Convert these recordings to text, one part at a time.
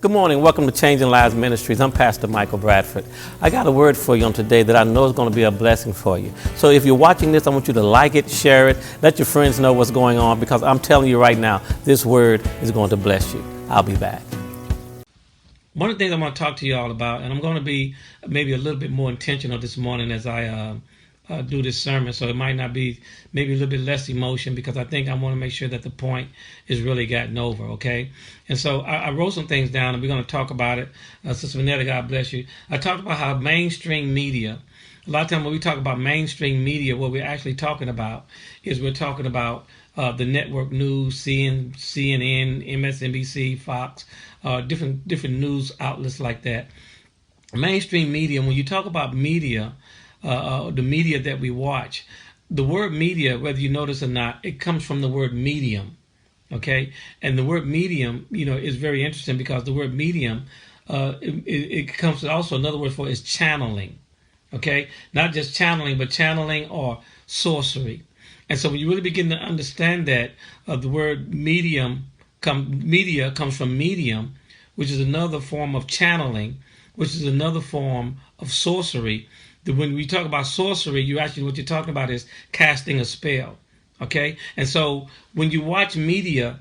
Good morning. Welcome to Changing Lives Ministries. I'm Pastor Michael Bradford. I got a word for you on today that I know is going to be a blessing for you. So if you're watching this, I want you to like it, share it, let your friends know what's going on, because I'm telling you right now, this word is going to bless you. I'll be back. One of the things I want to talk to you all about, and I'm going to be maybe a little bit more intentional this morning as I do this sermon, so it might not be maybe a little bit less emotion, because I think I want to make sure that the point is really gotten over, okay? And so I wrote some things down, and we're going to talk about it. Sister Vanetta, God bless you. I talked about how mainstream media, a lot of times when we talk about mainstream media, what we're actually talking about is we're talking about the network news, CNN, MSNBC, Fox, different news outlets like that. Mainstream media, when you talk about media, the media that we watch, the word media, whether you notice or not, it comes from the word medium, okay? And the word medium, is very interesting, because the word medium, it comes to also another word for it is channeling, okay? Not just channeling, but channeling or sorcery. And so when you really begin to understand that, the word media comes from medium, which is another form of channeling, which is another form of sorcery. When we talk about sorcery, what you're talking about is casting a spell, okay? And so when you watch media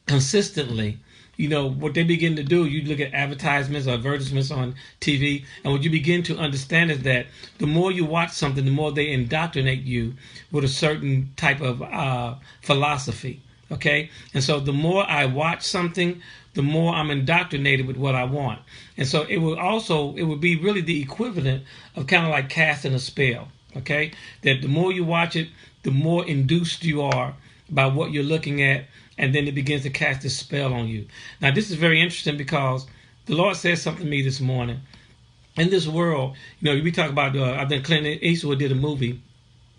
consistently, what they begin to do, you look at advertisements or advertisements on TV, and what you begin to understand is that the more you watch something, the more they indoctrinate you with a certain type of philosophy, okay? And so the more I watch something, the more I'm indoctrinated with what I want. And so it would be really the equivalent of kind of like casting a spell, okay? That the more you watch it, the more induced you are by what you're looking at, and then it begins to cast this spell on you. Now, this is very interesting, because the Lord said something to me this morning. In this world, we talk about, I think Clint Eastwood did a movie,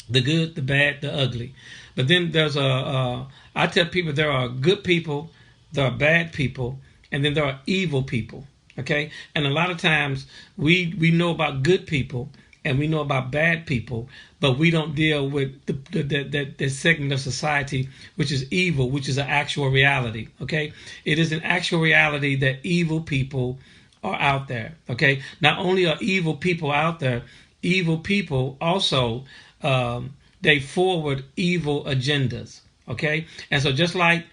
The Good, the Bad, the Ugly. But then there's I tell people there are good people, there are bad people, and then there are evil people, okay? And a lot of times we know about good people and we know about bad people, but we don't deal with the segment of society which is evil, which is an actual reality, okay? It is an actual reality that evil people are out there, okay? Not only are evil people out there, evil people also, they forward evil agendas, okay? And so just like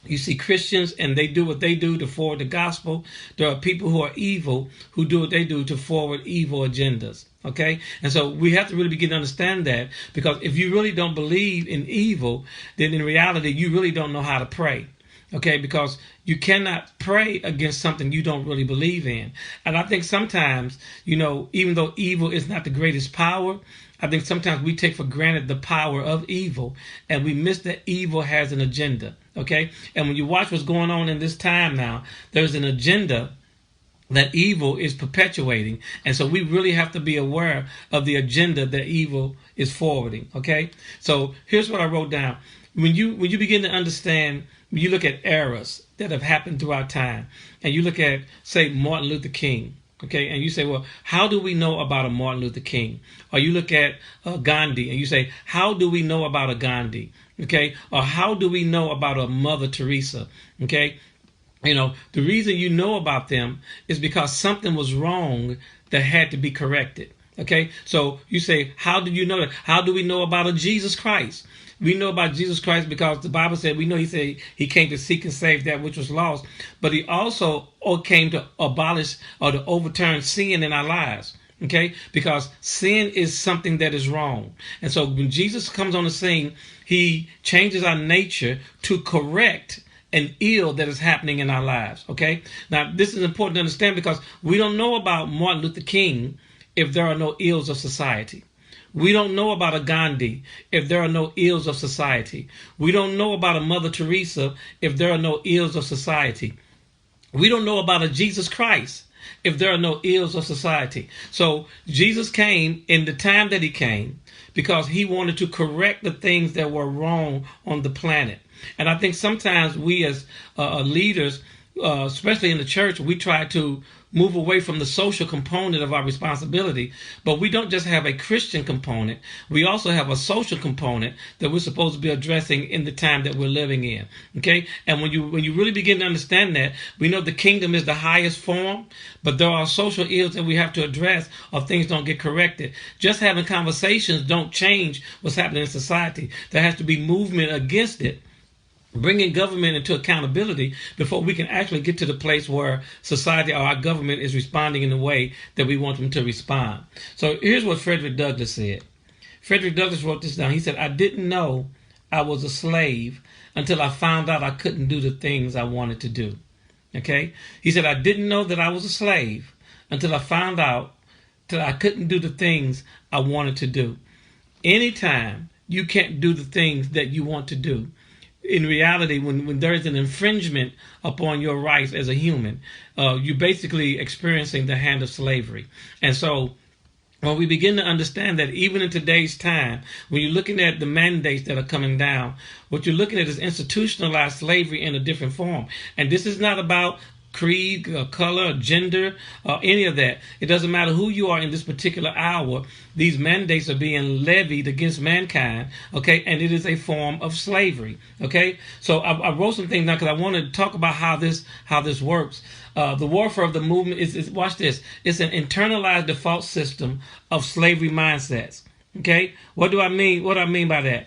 you see Christians and they do what they do to forward the gospel, there are people who are evil who do what they do to forward evil agendas, okay? And so we have to really begin to understand that, because if you really don't believe in evil, then in reality you really don't know how to pray, okay? Because you cannot pray against something you don't really believe in. And I think sometimes, even though evil is not the greatest power, I think sometimes we take for granted the power of evil, and we miss that evil has an agenda, okay? And when you watch what's going on in this time now, there's an agenda that evil is perpetuating. And so we really have to be aware of the agenda that evil is forwarding, okay? So here's what I wrote down. When you begin to understand, when you look at eras that have happened throughout time, and you look at, say, Martin Luther King, okay, and you say, well, how do we know about a Martin Luther King? Or you look at Gandhi, and you say, how do we know about a Gandhi? Okay, or how do we know about a Mother Teresa? Okay, the reason you know about them is because something was wrong that had to be corrected. Okay, so you say, how do you know that? How do we know about a Jesus Christ? We know about Jesus Christ because the Bible said, he said he came to seek and save that which was lost, but he also came to abolish or to overturn sin in our lives. Okay, because sin is something that is wrong. And so when Jesus comes on the scene, he changes our nature to correct an ill that is happening in our lives. Okay, now this is important to understand, because we don't know about Martin Luther King if there are no ills of society. We don't know about a Gandhi if there are no ills of society. We don't know about a Mother Teresa if there are no ills of society. We don't know about a Jesus Christ if there are no ills of society. So Jesus came in the time that he came because he wanted to correct the things that were wrong on the planet. And I think sometimes we as leaders, especially in the church, we try to move away from the social component of our responsibility, but we don't just have a Christian component. We also have a social component that we're supposed to be addressing in the time that we're living in. Okay, and when you really begin to understand that, we know the kingdom is the highest form, but there are social ills that we have to address, or things don't get corrected. Just having conversations don't change what's happening in society. There has to be movement against it, bringing government into accountability before we can actually get to the place where society or our government is responding in the way that we want them to respond. So here's what Frederick Douglass said. Frederick Douglass wrote this down. He said, "I didn't know I was a slave until I found out I couldn't do the things I wanted to do." Okay? He said, "I didn't know that I was a slave until I found out that I couldn't do the things I wanted to do." Anytime you can't do the things that you want to do, in reality, when there is an infringement upon your rights as a human, you're basically experiencing the hand of slavery. And so when we begin to understand that even in today's time, when you're looking at the mandates that are coming down, what you're looking at is institutionalized slavery in a different form. And this is not about creed, color, gender, or any of that. It doesn't matter who you are in this particular hour. These mandates are being levied against mankind, okay? And it is a form of slavery, okay? So I wrote some things down because I wanted to talk about how this works. The warfare of the movement is watch this. It's an internalized default system of slavery mindsets, okay? What do I mean? What do I mean by that?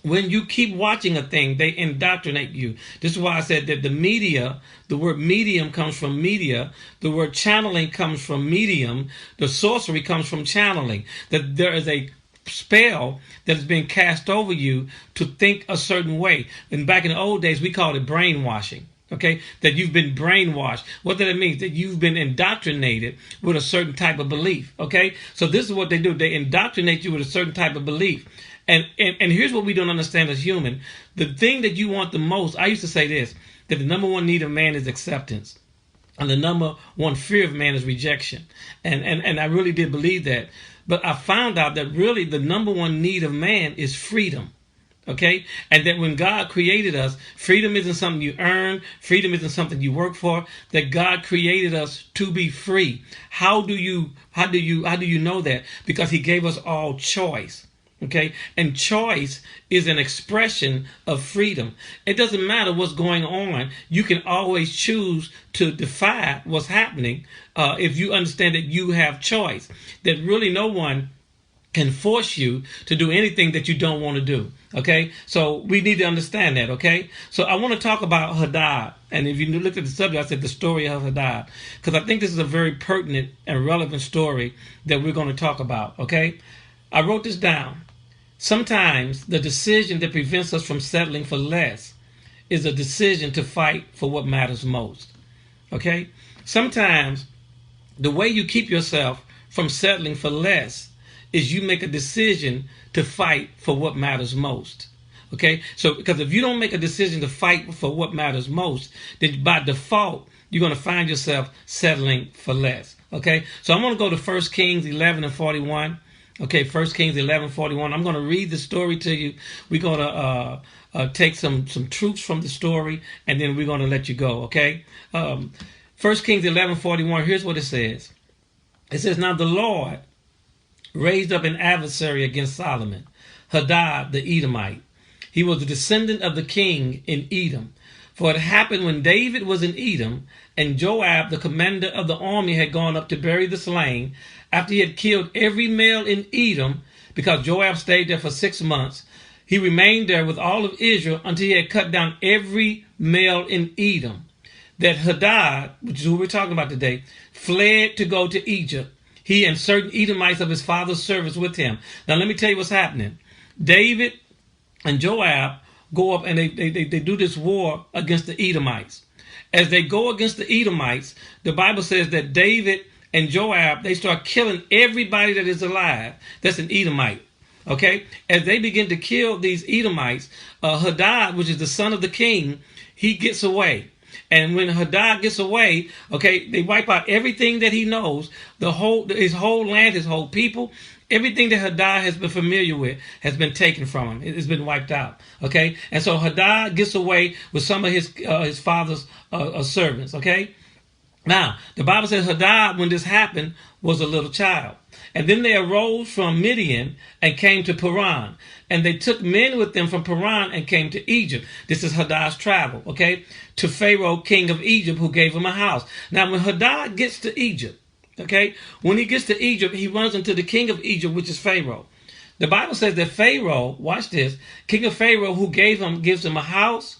When you keep watching a thing, they indoctrinate you. This is why I said that the media, the word medium comes from media, the word channeling comes from medium, the sorcery comes from channeling. That there is a spell that is being cast over you to think a certain way. And back in the old days, we called it brainwashing. Okay, that you've been brainwashed. What that means? That you've been indoctrinated with a certain type of belief. Okay, so this is what they do. They indoctrinate you with a certain type of belief. And here's what we don't understand as human. The thing that you want the most, I used to say this, that the number one need of man is acceptance. And the number one fear of man is rejection. And I really did believe that. But I found out that really the number one need of man is freedom. Okay? And that when God created us, freedom isn't something you earn, freedom isn't something you work for, that God created us to be free. How do you know that? Because he gave us all choice. Okay, and choice is an expression of freedom. It doesn't matter what's going on. You can always choose to defy what's happening if you understand that you have choice. That really no one can force you to do anything that you don't want to do. Okay, so we need to understand that. Okay, so I want to talk about Hadad. And if you look at the subject, I said the story of Hadad, because I think this is a very pertinent and relevant story that we're going to talk about. Okay, I wrote this down. Sometimes the decision that prevents us from settling for less is a decision to fight for what matters most. Okay? Sometimes the way you keep yourself from settling for less is you make a decision to fight for what matters most. Okay? So, because if you don't make a decision to fight for what matters most, then by default, you're going to find yourself settling for less. Okay? So I'm going to go to 1 Kings 11 and 41. Okay, 1 Kings 11:41. I'm going to read the story to you. We're going to take some truths from the story, and then we're going to let you go, okay? 1 Kings 11:41, here's what it says. It says, "Now the Lord raised up an adversary against Solomon, Hadad the Edomite. He was a descendant of the king in Edom. For it happened when David was in Edom, and Joab, the commander of the army, had gone up to bury the slain, after he had killed every male in Edom, because Joab stayed there for 6 months. He remained there with all of Israel until he had cut down every male in Edom. That Hadad, which is who we're talking about today, fled to go to Egypt, he and certain Edomites of his father's service with him." Now let me tell you what's happening. David and Joab go up and they do this war against the Edomites. As they go against the Edomites, the Bible says that David and Joab, they start killing everybody that is alive that's an Edomite. Okay? As they begin to kill these Edomites, Hadad, which is the son of the king, he gets away. And when Hadad gets away, okay, they wipe out everything that he knows, his whole land, his whole people. Everything that Hadad has been familiar with has been taken from him. It's been wiped out. Okay, and so Hadad gets away with some of his father's servants. Okay, now the Bible says Hadad, when this happened, was a little child, and then they arose from Midian and came to Paran, and they took men with them from Paran and came to Egypt. This is Hadad's travel. Okay, to Pharaoh, king of Egypt, who gave him a house. Now, when Hadad gets to Egypt. Okay, when he gets to Egypt, he runs into the king of Egypt, which is Pharaoh. The Bible says that Pharaoh, watch this, king of Pharaoh who gives him a house.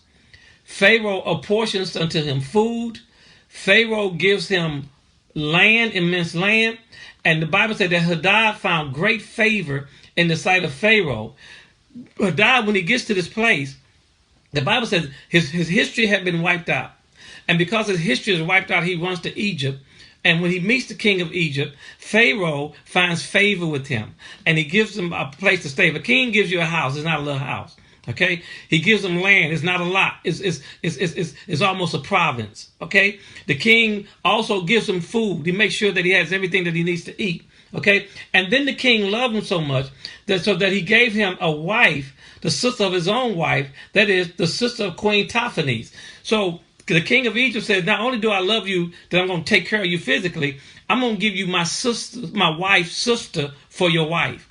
Pharaoh apportions unto him food. Pharaoh gives him land, immense land. And the Bible said that Hadad found great favor in the sight of Pharaoh. Hadad, when he gets to this place, the Bible says his history had been wiped out. And because his history is wiped out, he runs to Egypt. And when he meets the king of Egypt, Pharaoh finds favor with him. And he gives him a place to stay. If a king gives you a house, it's not a little house. Okay? He gives him land. It's not a lot. It's almost a province. Okay? The king also gives him food. He makes sure that he has everything that he needs to eat. Okay? And then the king loved him so much that he gave him a wife, the sister of his own wife, that is, the sister of Queen Tophanes. So the king of Egypt says, not only do I love you, that I'm going to take care of you physically, I'm going to give you my wife's sister for your wife.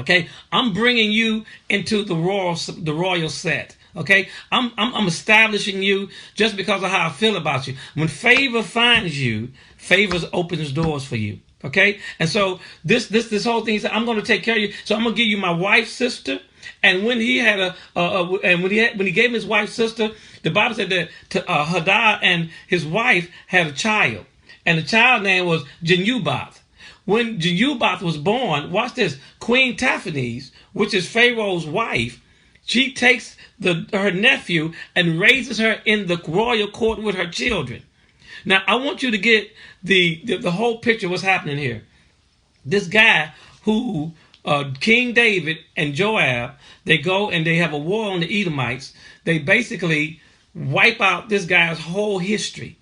Okay, I'm bringing you into the royal set. Okay, I'm establishing you just because of how I feel about you. When favor finds you, favor opens doors for you. Okay, and so this whole thing is, I'm going to take care of you. So I'm going to give you my wife's sister. And when he had when he gave him his wife's sister, the Bible said that Hadad and his wife had a child, and the child name was Genubath. When Genubath was born, watch this, Queen Tophanes, which is Pharaoh's wife, she takes her nephew and raises her in the royal court with her children. Now, I want you to get the whole picture of what's happening here. This guy who King David and Joab, they go and they have a war on the Edomites. They basically wipe out this guy's whole history.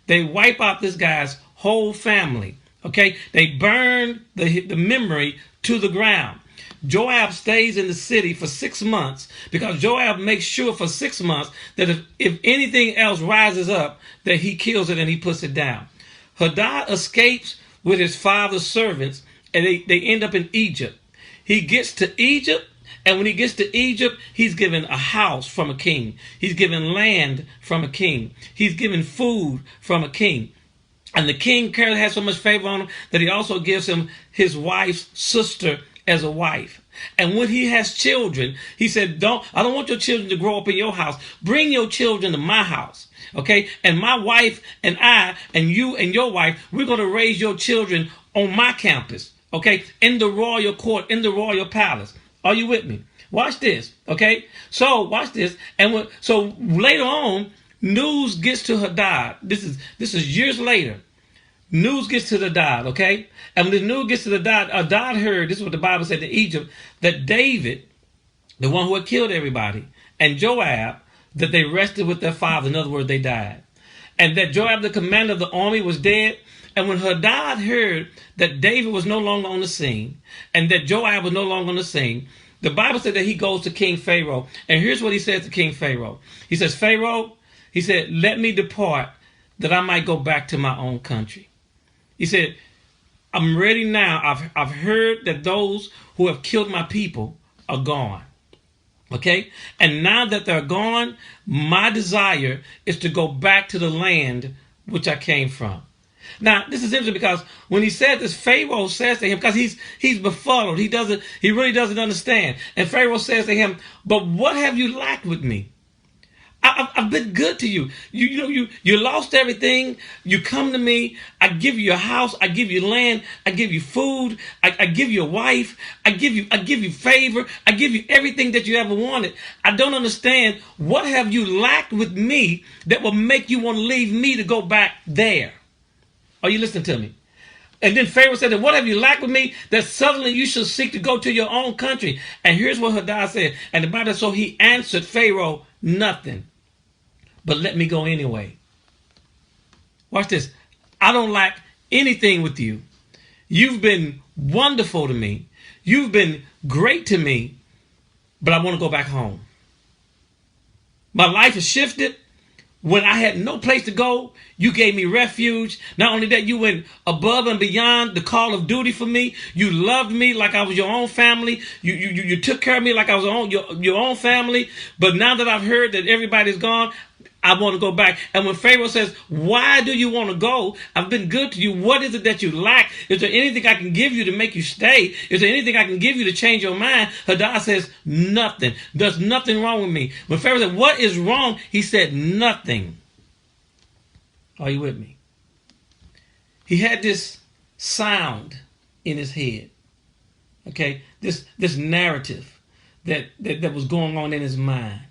They wipe out this guy's whole family. Okay, they burn the memory to the ground. Joab stays in the city for 6 months because Joab makes sure for 6 months that if anything else rises up, that he kills it and he puts it down. Hadad escapes with his father's servants, and they end up in Egypt. He gets to Egypt, and when he gets to Egypt, he's given a house from a king. He's given land from a king. He's given food from a king. And the king has so much favor on him that he also gives him his wife's sister as a wife. And when he has children, he said, I don't want your children to grow up in your house. Bring your children to my house. Okay? And my wife and I and you and your wife, we're going to raise your children on my campus. Okay? In the royal court, in the royal palace. Are you with me? Watch this. Okay? So watch this. And so later on, news gets to Hadad. This is years later. News gets to Hadad, okay? And when the news gets to Hadad heard, this is what the Bible said to Egypt, that David, the one who had killed everybody, and Joab, that they rested with their father. In other words, they died. And that Joab, the commander of the army, was dead. And when Hadad heard that David was no longer on the scene, and that Joab was no longer on the scene, the Bible said that he goes to King Pharaoh. And here's what he says to King Pharaoh. He says, Pharaoh, he said, let me depart that I might go back to my own country. He said, I'm ready now. I've heard that those who have killed my people are gone. Okay? And now that they're gone, my desire is to go back to the land which I came from. Now, this is interesting because when he said this, Pharaoh says to him, because he's befuddled. He really doesn't understand. And Pharaoh says to him, but what have you lacked with me? I've been good to you. You lost everything. You come to me. I give you a house. I give you land. I give you food. I give you a wife. I give you favor. I give you everything that you ever wanted. I don't understand. What have you lacked with me that will make you want to leave me to go back there? Are you listening to me? And then Pharaoh said, what have you lacked with me that suddenly you should seek to go to your own country? And here's what Hadad said. And the Bible said, so he answered Pharaoh, nothing. But let me go anyway. Watch this. I don't lack anything with you. You've been wonderful to me. You've been great to me, but I want to go back home. My life has shifted. When I had no place to go, you gave me refuge. Not only that, you went above and beyond the call of duty for me. You loved me like I was your own family. You took care of me like I was your own family. But now that I've heard that everybody's gone, I want to go back. And when Pharaoh says, why do you want to go? I've been good to you. What is it that you lack? Is there anything I can give you to make you stay? Is there anything I can give you to change your mind? Hadad says, nothing. There's nothing wrong with me. When Pharaoh said, what is wrong? He said, nothing. Are you with me? He had this sound in his head. Okay? This narrative that was going on in his mind.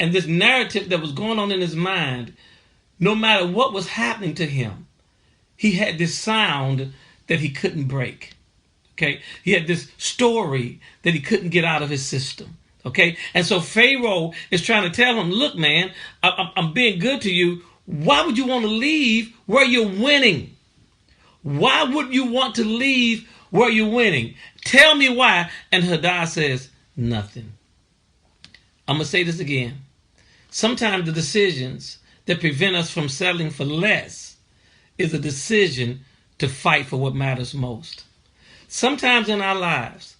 And this narrative that was going on in his mind, no matter what was happening to him, he had this sound that he couldn't break. Okay? He had this story that he couldn't get out of his system. Okay? And so Pharaoh is trying to tell him, look, man, I'm being good to you. Why would you want to leave where you're winning? Why would you want to leave where you're winning? Tell me why. And Hadad says, nothing. I'm going to say this again. Sometimes the decisions that prevent us from settling for less is a decision to fight for what matters most. Sometimes in our lives,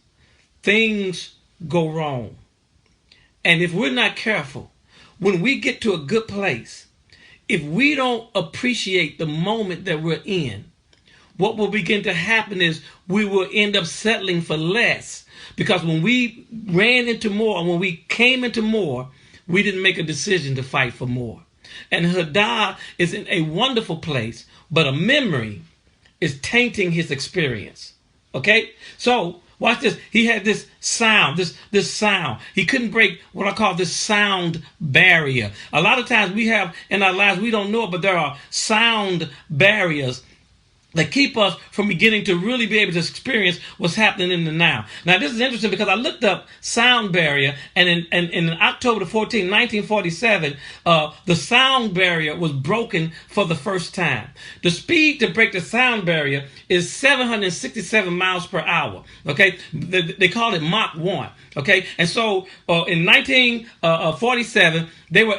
things go wrong. And if we're not careful, when we get to a good place, if we don't appreciate the moment that we're in, what will begin to happen is we will end up settling for less. Because when we ran into more, and when we came into more, we didn't make a decision to fight for more. And Hadad is in a wonderful place, but a memory is tainting his experience. Okay? So, watch this. He had this sound, this sound. He couldn't break what I call this sound barrier. A lot of times we have in our lives, we don't know it, but there are sound barriers that keep us from beginning to really be able to experience what's happening in the now. Now, this is interesting because I looked up sound barrier, and in October 14, 1947, the sound barrier was broken for the first time. The speed to break the sound barrier is 767 miles per hour. Okay, they call it Mach 1. Okay, and so in 1947,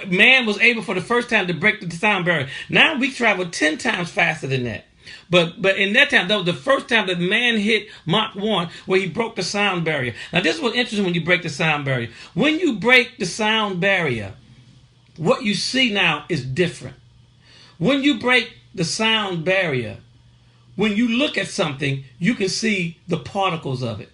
man was able for the first time to break the sound barrier. Now we travel 10 times faster than that. But in that time, that was the first time that man hit Mach 1 where he broke the sound barrier. Now, this is what's interesting when you break the sound barrier. When you break the sound barrier, what you see now is different. When you break the sound barrier, when you look at something, you can see the particles of it.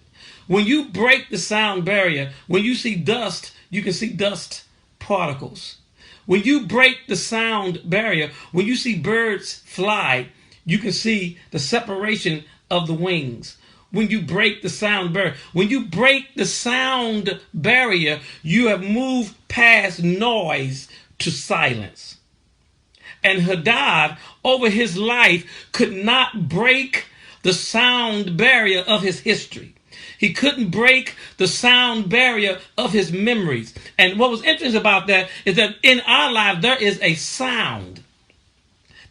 When you break the sound barrier, when you see dust, you can see dust particles. When you break the sound barrier, when you see birds fly, you can see the separation of the wings. When you break the sound barrier, you have moved past noise to silence. And Hadad, over his life, could not break the sound barrier of his history. He couldn't break the sound barrier of his memories. And what was interesting about that is that in our lives, there is a sound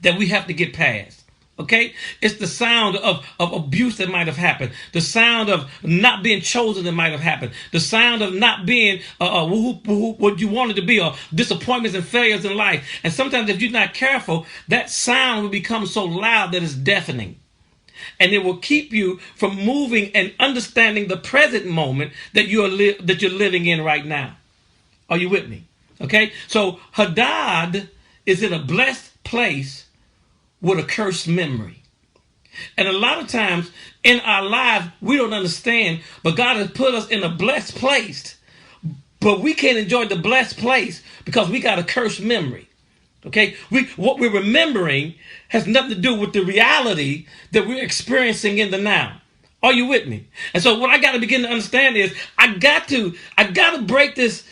that we have to get past. Okay? It's the sound of abuse that might have happened. The sound of not being chosen that might have happened. The sound of not being what you wanted to be, or disappointments and failures in life. And sometimes if you're not careful, that sound will become so loud that it's deafening. And it will keep you from moving and understanding the present moment that you're living in right now. Are you with me? Okay? So Hadad is in a blessed place with a cursed memory. And a lot of times in our lives, we don't understand, but God has put us in a blessed place. But we can't enjoy the blessed place because we got a cursed memory. Okay? What we're remembering has nothing to do with the reality that we're experiencing in the now. Are you with me? And so what I got to begin to understand is I got to break this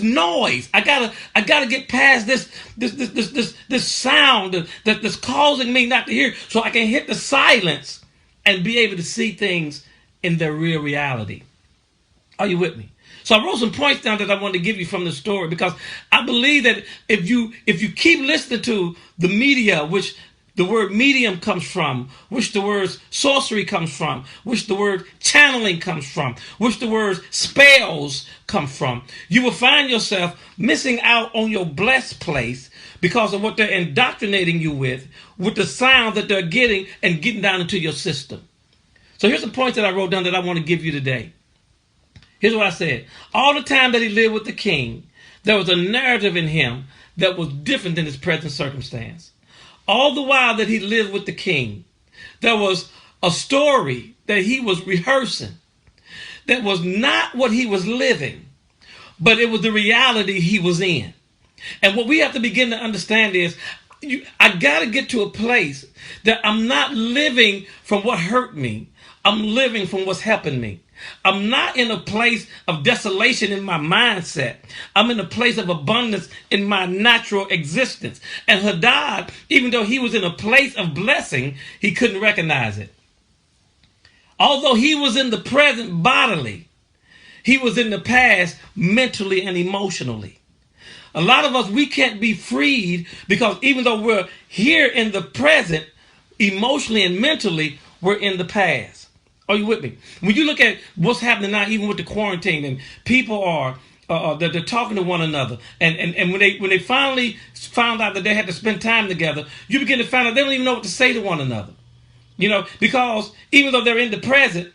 noise. I gotta get past this sound that's causing me not to hear, so I can hit the silence and be able to see things in their real reality. Are you with me? So I wrote some points down that I wanted to give you from the story, because I believe that if you keep listening to the media, which the word medium comes from, which the word sorcery comes from, which the word channeling comes from, which the word spells come from, you will find yourself missing out on your blessed place because of what they're indoctrinating you with the sound that they're getting and getting down into your system. So here's the points that I wrote down that I want to give you today. Here's what I said. All the time that he lived with the king, there was a narrative in him that was different than his present circumstance. All the while that he lived with the king, there was a story that he was rehearsing that was not what he was living, but it was the reality he was in. And what we have to begin to understand is, I got to get to a place that I'm not living from what hurt me. I'm living from what's helping me. I'm not in a place of desolation in my mindset. I'm in a place of abundance in my natural existence. And Hadad, even though he was in a place of blessing, he couldn't recognize it. Although he was in the present bodily, he was in the past mentally and emotionally. A lot of us, we can't be freed because even though we're here in the present, emotionally and mentally, we're in the past. Are you with me? When you look at what's happening now, even with the quarantine, and people are they're talking to one another, and when they finally found out that they had to spend time together, you begin to find out they don't even know what to say to one another. You know, because even though they're in the present,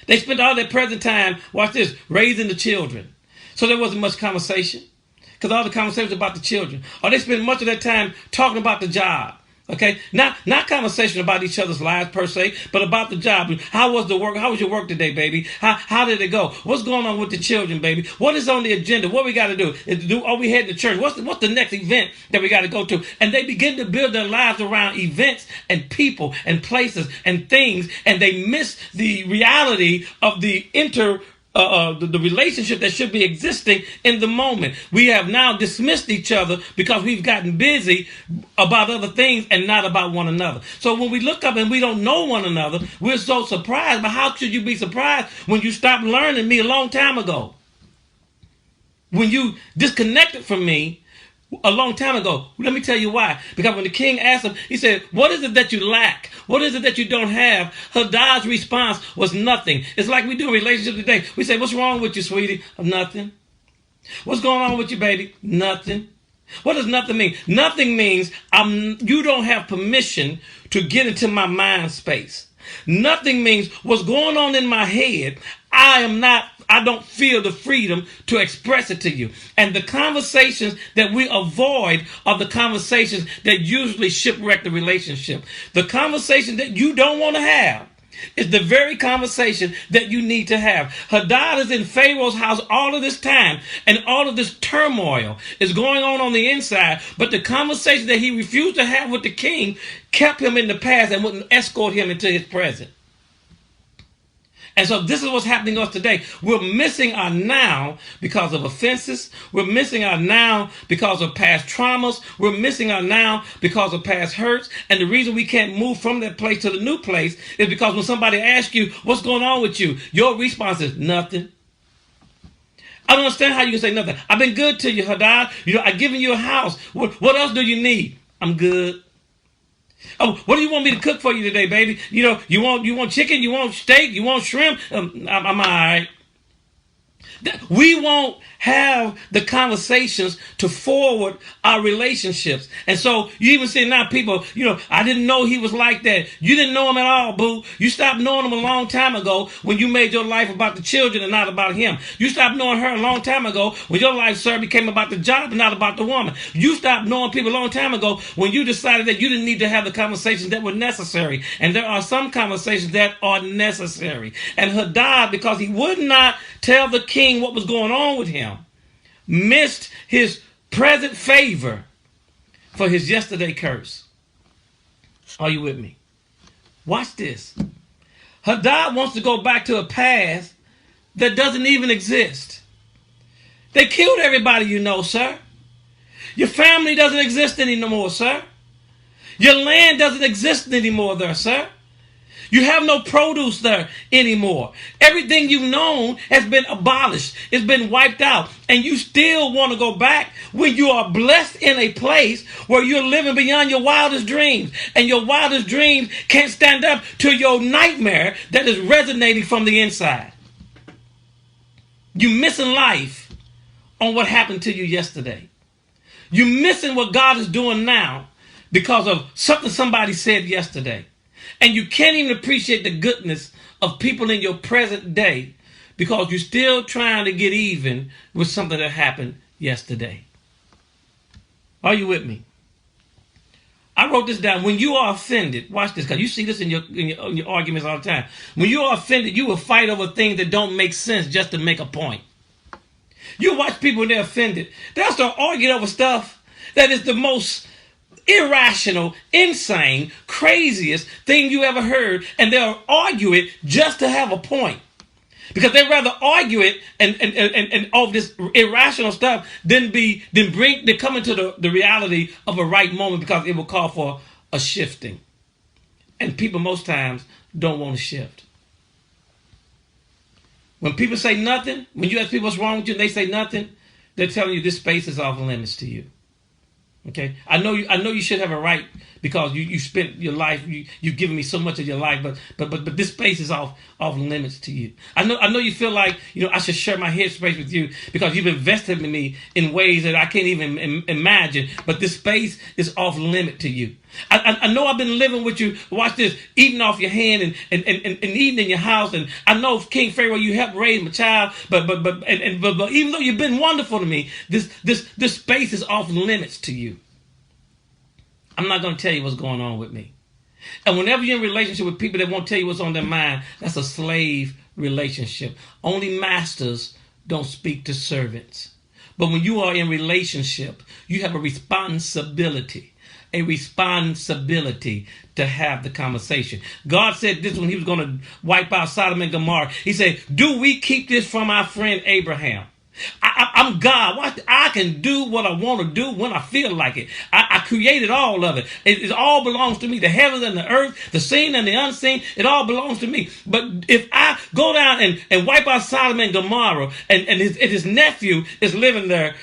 they spent all their present time, watch this, raising the children. So there wasn't much conversation, because all the conversations about the children. Or they spend much of their time talking about the job. Okay, not conversation about each other's lives per se, but about the job. How was the work? How was your work today, baby? How did it go? What's going on with the children, baby? What is on the agenda? What we got to do? Are we heading to church? What's the next event that we got to go to? And they begin to build their lives around events and people and places and things, and they miss the reality of the the relationship that should be existing in the moment. We have now dismissed each other because we've gotten busy about other things and not about one another. So when we look up and we don't know one another, we're so surprised. But how should you be surprised when you stopped learning me a long time ago? When you disconnected from me a long time ago. Let me tell you why. Because when the king asked him, he said, what is it that you lack? What is it that you don't have? Hadad's response was nothing. It's like we do in relationships today. We say, what's wrong with you, sweetie? Nothing. What's going on with you, baby? Nothing. What does nothing mean? Nothing means you don't have permission to get into my mind space. Nothing means what's going on in my head, I don't feel the freedom to express it to you. And the conversations that we avoid are the conversations that usually shipwreck the relationship. The conversation that you don't want to have is the very conversation that you need to have. Hadad is in Pharaoh's house all of this time, and all of this turmoil is going on the inside, but the conversation that he refused to have with the king kept him in the past and wouldn't escort him into his present. And so this is what's happening to us today. We're missing our now because of offenses. We're missing our now because of past traumas. We're missing our now because of past hurts. And the reason we can't move from that place to the new place is because when somebody asks you, what's going on with you? Your response is nothing. I don't understand how you can say nothing. I've been good to you, Hadad. I've given you a house. What else do you need? I'm good. Oh, what do you want me to cook for you today, baby? You want chicken? You want steak? You want shrimp? I'm all right. We won't have the conversations to forward our relationships. And so you even see now people, I didn't know he was like that. You didn't know him at all, boo. You stopped knowing him a long time ago when you made your life about the children and not about him. You stopped knowing her a long time ago when your life, sir, became about the job and not about the woman. You stopped knowing people a long time ago when you decided that you didn't need to have the conversations that were necessary. And there are some conversations that are necessary. And Hadad, because he would not tell the king what was going on with him, missed his present favor for his yesterday curse. Are you with me? Watch this. Hadad wants to go back to a past that doesn't even exist. They killed everybody sir. Your family doesn't exist anymore, sir. Your land doesn't exist anymore there, sir. You have no produce there anymore. Everything you've known has been abolished. It's been wiped out. And you still want to go back when you are blessed in a place where you're living beyond your wildest dreams. And your wildest dreams can't stand up to your nightmare that is resonating from the inside. You're missing life on what happened to you yesterday. You're missing what God is doing now because of something somebody said yesterday. And you can't even appreciate the goodness of people in your present day because you're still trying to get even with something that happened yesterday. Are you with me? I wrote this down. When you are offended, watch this, because you see this in your arguments all the time. When you are offended, you will fight over things that don't make sense just to make a point. You watch people when they're offended. They'll start arguing over stuff that is the most irrational, insane, craziest thing you ever heard, and they'll argue it just to have a point. Because they'd rather argue it and all this irrational stuff than come into the reality of a right moment, because it will call for a shifting. And people most times don't want to shift. When people say nothing, when you ask people what's wrong with you and they say nothing, they're telling you this space is off limits to you. Okay, I know you should have a right because you spent your life, you've given me so much of your life, but this space is off limits to you. I know you feel like I should share my headspace with you because you've invested in me in ways that I can't even imagine, but this space is off limit to you. I know I've been living with you. Watch this, eating off your hand and eating in your house, and I know King Pharaoh, you helped raise my child, but even though you've been wonderful to me, this space is off limits to you. I'm not going to tell you what's going on with me. And whenever you're in a relationship with people that won't tell you what's on their mind, that's a slave relationship. Only masters don't speak to servants. But when you are in relationship, you have a responsibility to have the conversation. God said this when he was going to wipe out Sodom and Gomorrah. He said, do we keep this from our friend Abraham? I'm God. I can do what I want to do when I feel like it. I created all of it. It all belongs to me. The heavens and the earth, the seen and the unseen, it all belongs to me. But if I go down and wipe out Sodom and Gomorrah and his nephew is living there,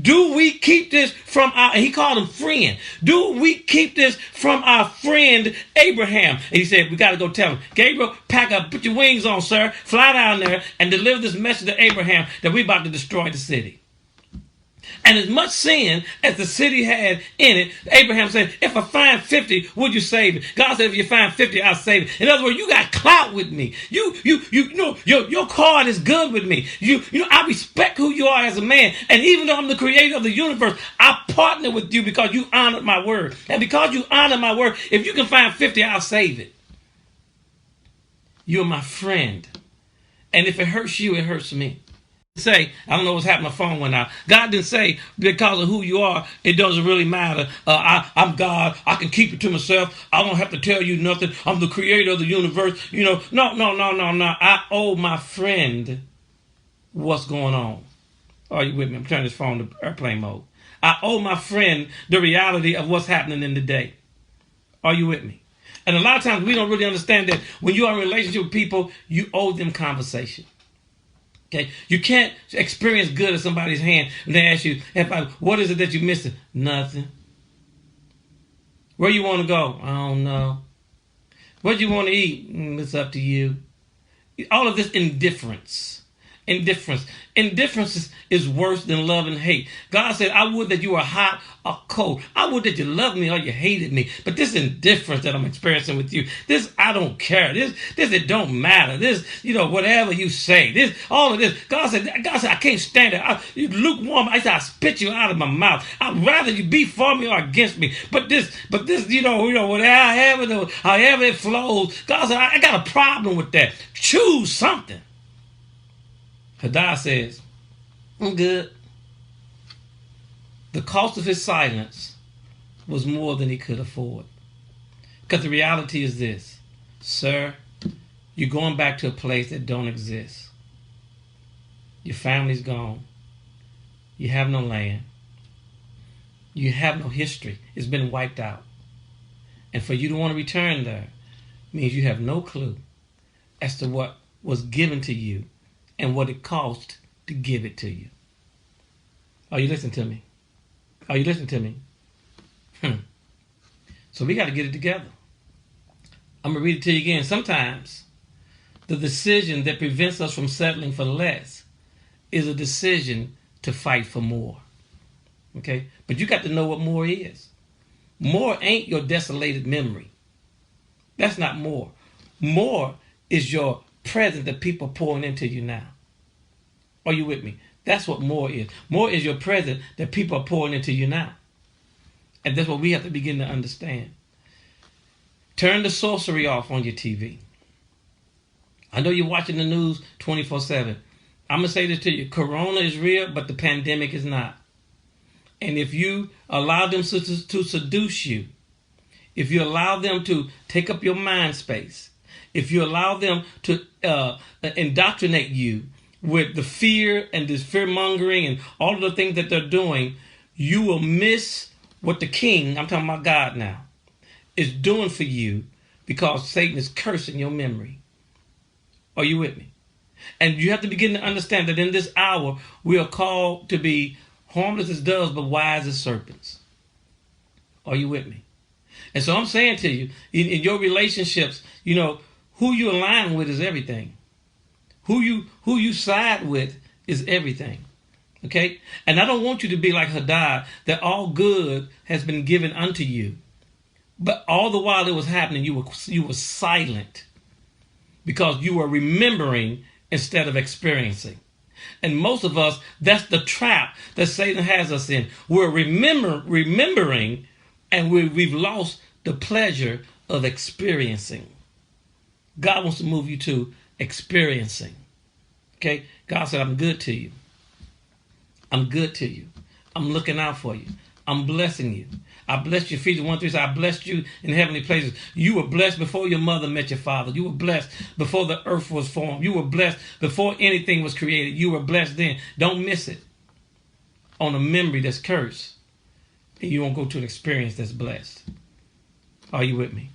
do we keep this from and he called him friend. Do we keep this from our friend Abraham? And he said, we got to go tell him. Gabriel, pack up, put your wings on, sir. Fly down there and deliver this message to Abraham that we're about to destroy the city. And as much sin as the city had in it, Abraham said, if I find 50, would you save it? God said, if you find 50, I'll save it. In other words, you got clout with me. You know, your card is good with me. I respect who you are as a man. And even though I'm the creator of the universe, I partner with you because you honored my word. And because you honored my word, if you can find 50, I'll save it. You're my friend. And if it hurts you, it hurts me. Say, I don't know what's happening, my phone went out. God didn't say because of who you are, it doesn't really matter. I'm God. I can keep it to myself. I don't have to tell you nothing. I'm the creator of the universe. No. I owe my friend what's going on. Are you with me? I'm turning this phone to airplane mode. I owe my friend the reality of what's happening in the day. Are you with me? And a lot of times we don't really understand that when you are in a relationship with people, you owe them conversation. Okay, you can't experience good at somebody's hand when they ask you, what is it that you're missing? Nothing. Where you want to go? I don't know. What do you want to eat? It's up to you. All of this indifference. Indifference is worse than love and hate. God said, I would that you were hot or cold. I would that you loved me or you hated me. But this indifference that I'm experiencing with you, this I don't care. This it don't matter. This, whatever you say. This, all of this. God said, I can't stand it. You lukewarm. I said, I spit you out of my mouth. I'd rather you be for me or against me. But this, whatever, however it flows. God said, I got a problem with that. Choose something. Hadad says, I'm good. The cost of his silence was more than he could afford. Because the reality is this, sir, you're going back to a place that don't exist. Your family's gone. You have no land. You have no history. It's been wiped out. And for you to want to return there means you have no clue as to what was given to you and what it cost to give it to you. Are you listening to me? Are you listening to me? So we got to get it together. I'm going to read it to you again. Sometimes the decision that prevents us from settling for less is a decision to fight for more. Okay? But you got to know what more is. More ain't your desolated memory. That's not more. More is your present that people are pouring into you now. Are you with me? That's what more is. More is your present that people are pouring into you now. And that's what we have to begin to understand. Turn the sorcery off on your TV. I know you're watching the news 24/7. I'm going to say this to you. Corona is real, but the pandemic is not. And if you allow them to seduce you, if you allow them to take up your mind space, if you allow them to indoctrinate you with the fear and this fear-mongering and all of the things that they're doing, you will miss what the King, I'm talking about God now, is doing for you, because Satan is cursing your memory. Are you with me? And you have to begin to understand that in this hour, we are called to be harmless as doves, but wise as serpents. Are you with me? And so I'm saying to you, in your relationships, who you align with is everything. Who you side with is everything. Okay? And I don't want you to be like Hadad, that all good has been given unto you. But all the while it was happening, you were silent, because you were remembering instead of experiencing. And most of us, that's the trap that Satan has us in. We're remembering, and we've lost the pleasure of experiencing. God wants to move you to experiencing. Okay? God said, I'm good to you. I'm good to you. I'm looking out for you. I'm blessing you. I blessed you. Ephesians 1:3 says, I blessed you in heavenly places. You were blessed before your mother met your father. You were blessed before the earth was formed. You were blessed before anything was created. You were blessed then. Don't miss it on a memory that's cursed, and you won't go to an experience that's blessed. Are you with me?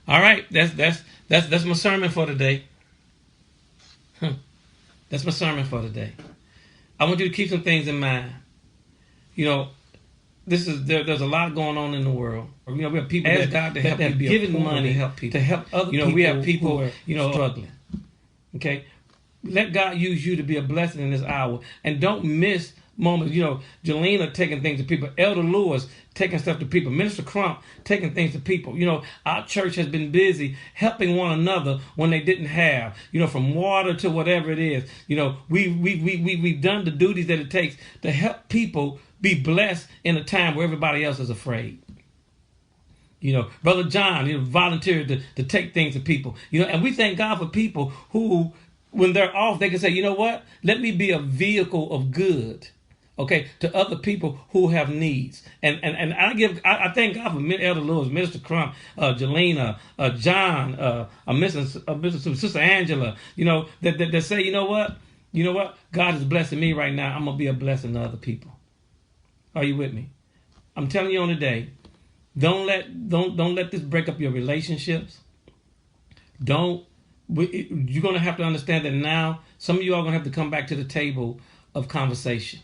All right. That's my sermon for today. That's my sermon for today. I want you to keep some things in mind. There's a lot going on in the world. We have people that God to help have given money to help people. To help other people. We have people who are struggling. Okay? Let God use you to be a blessing in this hour. And don't miss moments. Jelena taking things to people. Elder Lewis taking stuff to people. Minister Crump taking things to people. Our church has been busy helping one another when they didn't have. From water to whatever it is. We've done the duties that it takes to help people be blessed in a time where everybody else is afraid. Brother John, volunteered to take things to people. And we thank God for people who, when they're off, they can say, you know what? Let me be a vehicle of good, okay, to other people who have needs. And I thank God for Elder Lewis, Minister Crump, Jelena, John, Sister Angela, that say, you know what? God is blessing me right now. I'm going to be a blessing to other people. Are you with me? I'm telling you on the day, don't let this break up your relationships. You're going to have to understand that now some of you are going to have to come back to the table of conversation.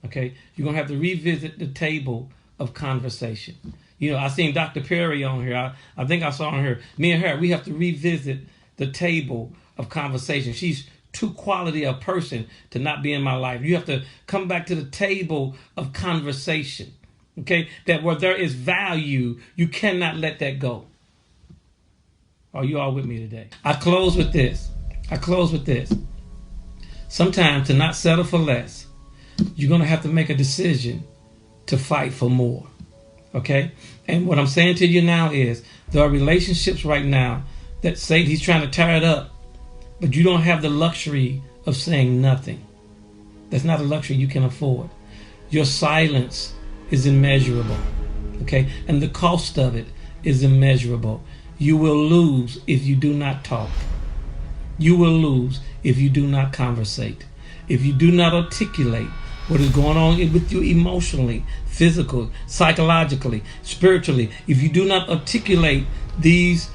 Okay? You're going to have to revisit the table of conversation. I seen Dr. Perry on here. I think I saw her. Me and her, we have to revisit the table of conversation. She's too quality a person to not be in my life. You have to come back to the table of conversation. Okay? That where there is value, you cannot let that go. Are you all with me today? I close with this. Sometimes to not settle for less, you're going to have to make a decision to fight for more. Okay? And what I'm saying to you now is there are relationships right now that say he's trying to tear it up, but you don't have the luxury of saying nothing. That's not a luxury you can afford. Your silence is immeasurable. Okay? And the cost of it is immeasurable. You will lose if you do not talk. You will lose if you do not conversate. If you do not articulate what is going on with you emotionally, physically, psychologically, spiritually, if you do not articulate these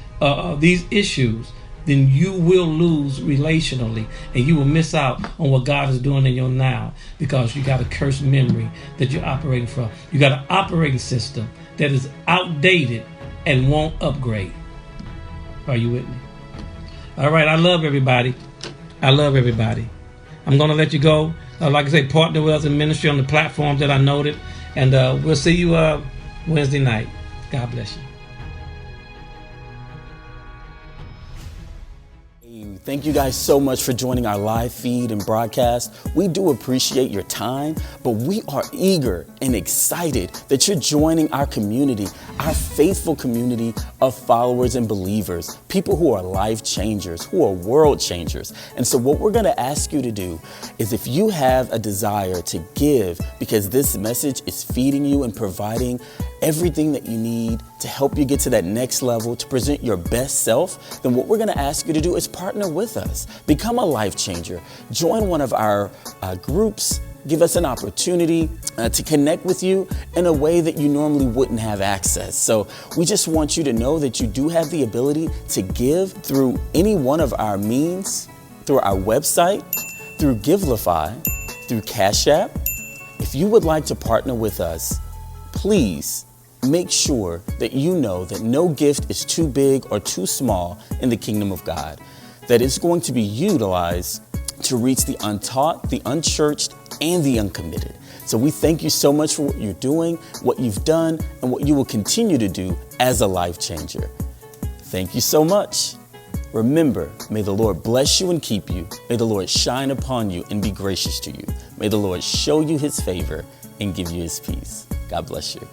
these issues, then you will lose relationally, and you will miss out on what God is doing in your now, because you got a cursed memory that you're operating from. You got an operating system that is outdated and won't upgrade. Are you with me? All right, I love everybody. I love everybody. I'm going to let you go. Like I said, partner with us in ministry on the platforms that I noted, and we'll see you Wednesday night. God bless you. Thank you guys so much for joining our live feed and broadcast. We do appreciate your time, but we are eager and excited that you're joining our community, our faithful community of followers and believers, people who are life changers, who are world changers. And so what we're going to ask you to do is, if you have a desire to give because this message is feeding you and providing everything that you need to help you get to that next level, to present your best self, then what we're going to ask you to do is partner with us. Become a life changer. Join one of our groups. Give us an opportunity to connect with you in a way that you normally wouldn't have access. So we just want you to know that you do have the ability to give through any one of our means, through our website, through Givelify, through Cashapp. If you would like to partner with us, please make sure that you know that no gift is too big or too small in the kingdom of God, that it's going to be utilized to reach the untaught, the unchurched, and the uncommitted. So we thank you so much for what you're doing, what you've done, and what you will continue to do as a life changer. Thank you so much. Remember, may the Lord bless you and keep you. May the Lord shine upon you and be gracious to you. May the Lord show you his favor and give you his peace. God bless you.